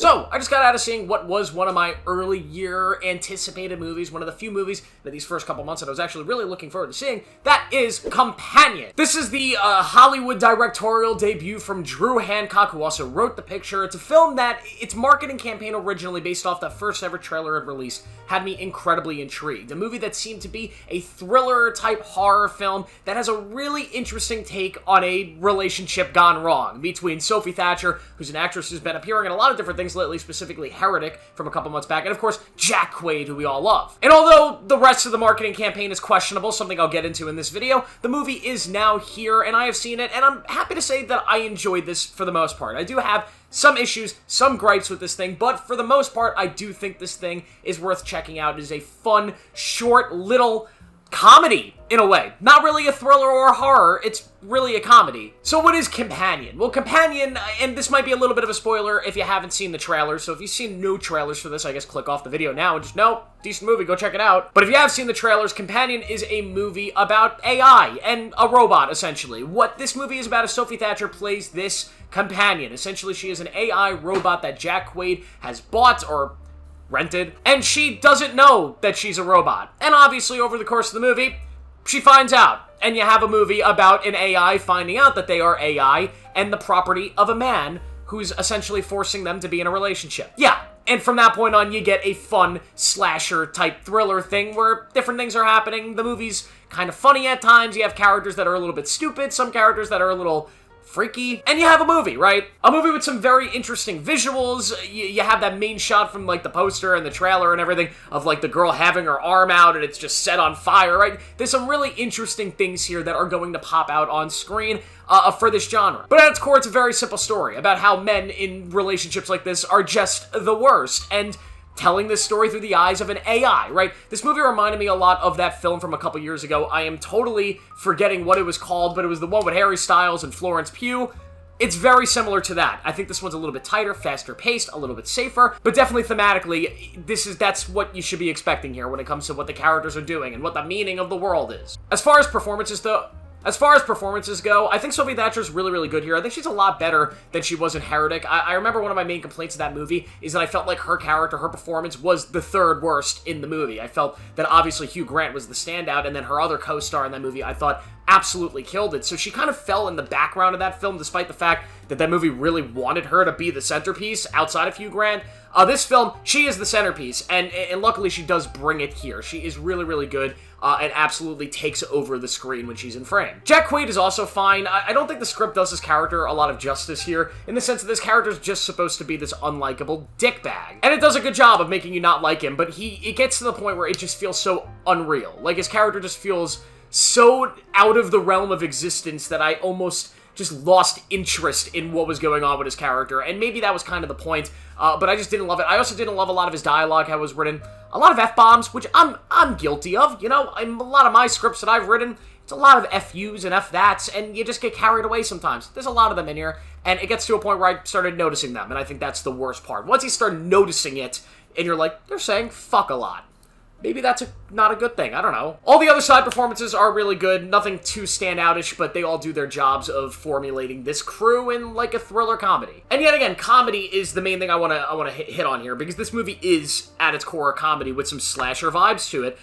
So, I just got out of seeing what was one of my early year anticipated movies, one of the few movies that these first couple months that I was actually really looking forward to seeing. That is Companion. This is the Hollywood directorial debut from Drew Hancock, who also wrote the picture. It's a film that its marketing campaign originally, based off the first ever trailer it released, had me incredibly intrigued. A movie that seemed to be a thriller-type horror film that has a really interesting take on a relationship gone wrong between Sophie Thatcher, who's an actress who's been appearing in a lot of different things lately, specifically Heretic from a couple months back, and of course, Jack Quaid, who we all love. And although the rest of the marketing campaign is questionable, something I'll get into in this video, the movie is now here, and I have seen it, and I'm happy to say that I enjoyed this for the most part. I do have some issues, some gripes with this thing, but for the most part, I do think this thing is worth checking out. It is a fun, short, little comedy, in a way. Not really a thriller or a horror, it's really a comedy. So what is Companion? Well, Companion, and this might be a little bit of a spoiler if you haven't seen the trailers, so if you've seen no trailers for this, I guess click off the video now and just, no, decent movie, go check it out. But if you have seen the trailers, Companion is a movie about AI and a robot, essentially. What this movie is about is Sophie Thatcher plays this companion. Essentially, she is an AI robot that Jack Quaid has bought or rented, and she doesn't know that she's a robot. And obviously, over the course of the movie, she finds out. And you have a movie about an AI finding out that they are AI and the property of a man who's essentially forcing them to be in a relationship. Yeah, and from that point on, you get a fun slasher-type thriller thing where different things are happening. The movie's kind of funny at times. You have characters that are a little bit stupid, some characters that are a little freaky, and you have a movie, right? A movie with some very interesting visuals. You have that main shot from, like, the poster and the trailer and everything of, like, the girl having her arm out and it's just set on fire, right? There's some really interesting things here that are going to pop out on screen for this genre. But at its core, it's a very simple story about how men in relationships like this are just the worst, and telling this story through the eyes of an AI, right? This movie reminded me a lot of that film from a couple years ago. I am totally forgetting what it was called, but it was the one with Harry Styles and Florence Pugh. It's very similar to that. I think this one's a little bit tighter, faster paced, a little bit safer, but definitely thematically, that's what you should be expecting here when it comes to what the characters are doing and what the meaning of the world is. As far as performances go, I think Sophie Thatcher's really, really good here. I think she's a lot better than she was in Heretic. I remember one of my main complaints of that movie is that I felt like her character, her performance, was the third worst in the movie. I felt that obviously Hugh Grant was the standout, and then her other co-star in that movie, I thought, absolutely killed it. So she kind of fell in the background of that film, despite the fact that that movie really wanted her to be the centerpiece outside of Hugh Grant. This film, she is the centerpiece, and luckily she does bring it here. She is really, really good, and absolutely takes over the screen when she's in frame. Jack Quaid is also fine. I don't think the script does his character a lot of justice here, in the sense that this character is just supposed to be this unlikable dickbag. And it does a good job of making you not like him, but it gets to the point where it just feels so unreal. Like, his character just feels so out of the realm of existence that I almost just lost interest in what was going on with his character, and maybe that was kind of the point, but I just didn't love it. I also didn't love a lot of his dialogue, how it was written. A lot of F-bombs, which I'm guilty of, you know? A lot of my scripts that I've written, it's a lot of F-yous and F-that's, and you just get carried away sometimes. There's a lot of them in here, and it gets to a point where I started noticing them, and I think that's the worst part. Once you start noticing it, and you're like, they're saying fuck a lot. Maybe that's not a good thing. I don't know. All the other side performances are really good. Nothing too standoutish, but they all do their jobs of formulating this crew in like a thriller comedy. And yet again, comedy is the main thing I want to hit on here, because this movie is at its core a comedy with some slasher vibes to it,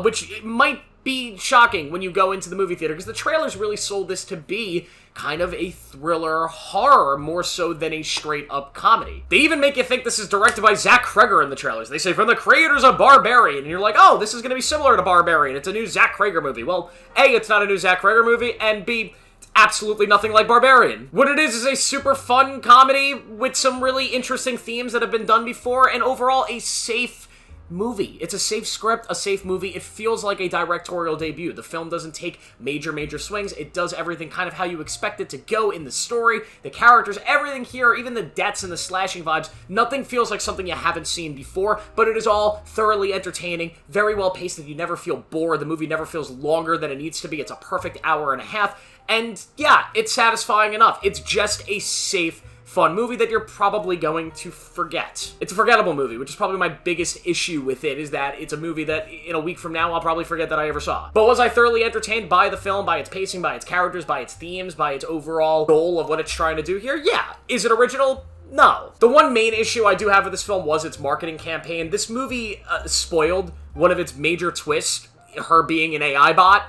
which might be shocking when you go into the movie theater, because the trailers really sold this to be kind of a thriller horror more so than a straight-up comedy. They even make you think this is directed by Zach Cregger in the trailers. They say, from the creators of Barbarian, and you're like, oh, this is going to be similar to Barbarian. It's a new Zach Cregger movie. Well, A, it's not a new Zach Cregger movie, and B, it's absolutely nothing like Barbarian. What it is a super fun comedy with some really interesting themes that have been done before, and overall a safe movie. It's a safe script, a safe movie. It feels like a directorial debut. The film doesn't take major swings. It does everything kind of how you expect it to go in the story, the characters, everything here, even the deaths and the slashing vibes. Nothing feels like something you haven't seen before, but it is all thoroughly entertaining, very well paced that you never feel bored. The movie never feels longer than it needs to be. It's a perfect hour and a half, and yeah, it's satisfying enough. It's just a safe, fun movie that you're probably going to forget. It's a forgettable movie, which is probably my biggest issue with it, is that it's a movie that in a week from now I'll probably forget that I ever saw. But was I thoroughly entertained by the film, by its pacing, by its characters, by its themes, by its overall goal of what it's trying to do here? Yeah. Is it original? No. The one main issue I do have with this film was its marketing campaign. This movie spoiled one of its major twists, her being an AI bot.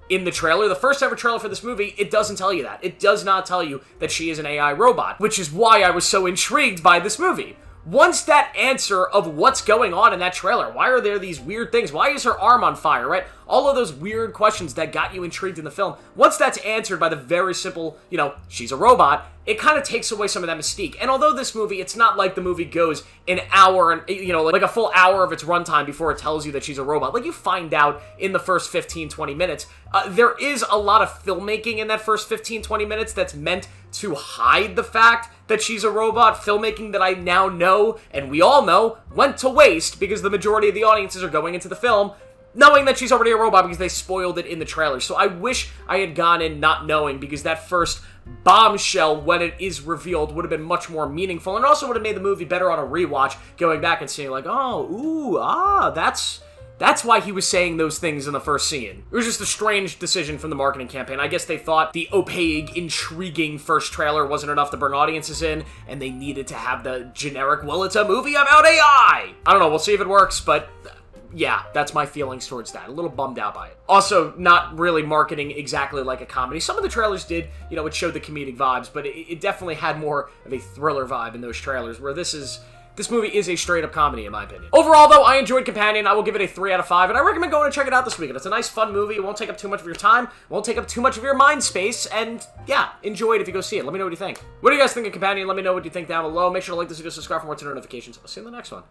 In the trailer, the first ever trailer for this movie, it doesn't tell you that. It does not tell you that she is an AI robot, which is why I was so intrigued by this movie. Once that answer of what's going on in that trailer, why are there these weird things? Why is her arm on fire, right? All of those weird questions that got you intrigued in the film, once that's answered by the very simple, she's a robot, it kind of takes away some of that mystique. And although this movie, it's not like the movie goes an hour and, like a full hour of its runtime before it tells you that she's a robot. Like, you find out in the first 15, 20 minutes. There is a lot of filmmaking in that first 15, 20 minutes that's meant to hide the fact that she's a robot. Filmmaking that I now know, and we all know, went to waste because the majority of the audiences are going into the film knowing that she's already a robot because they spoiled it in the trailer. So I wish I had gone in not knowing, because that first bombshell, when it is revealed, would have been much more meaningful, and also would have made the movie better on a rewatch, going back and seeing like, that's why he was saying those things in the first scene. It was just a strange decision from the marketing campaign. I guess they thought the opaque, intriguing first trailer wasn't enough to bring audiences in, and they needed to have the generic, well, it's a movie about AI! I don't know, we'll see if it works, but yeah, that's my feelings towards that. A little bummed out by it. Also, not really marketing exactly like a comedy. Some of the trailers did, it showed the comedic vibes, but it definitely had more of a thriller vibe in those trailers, where this movie is a straight-up comedy, in my opinion. Overall, though, I enjoyed Companion. I will give it a 3 out of 5, and I recommend going and check it out this weekend. It's a nice, fun movie. It won't take up too much of your time, won't take up too much of your mind space, and yeah, enjoy it if you go see it. Let me know what you think. What do you guys think of Companion? Let me know what you think down below. Make sure to like this video, subscribe for more notifications. I'll see you in the next one.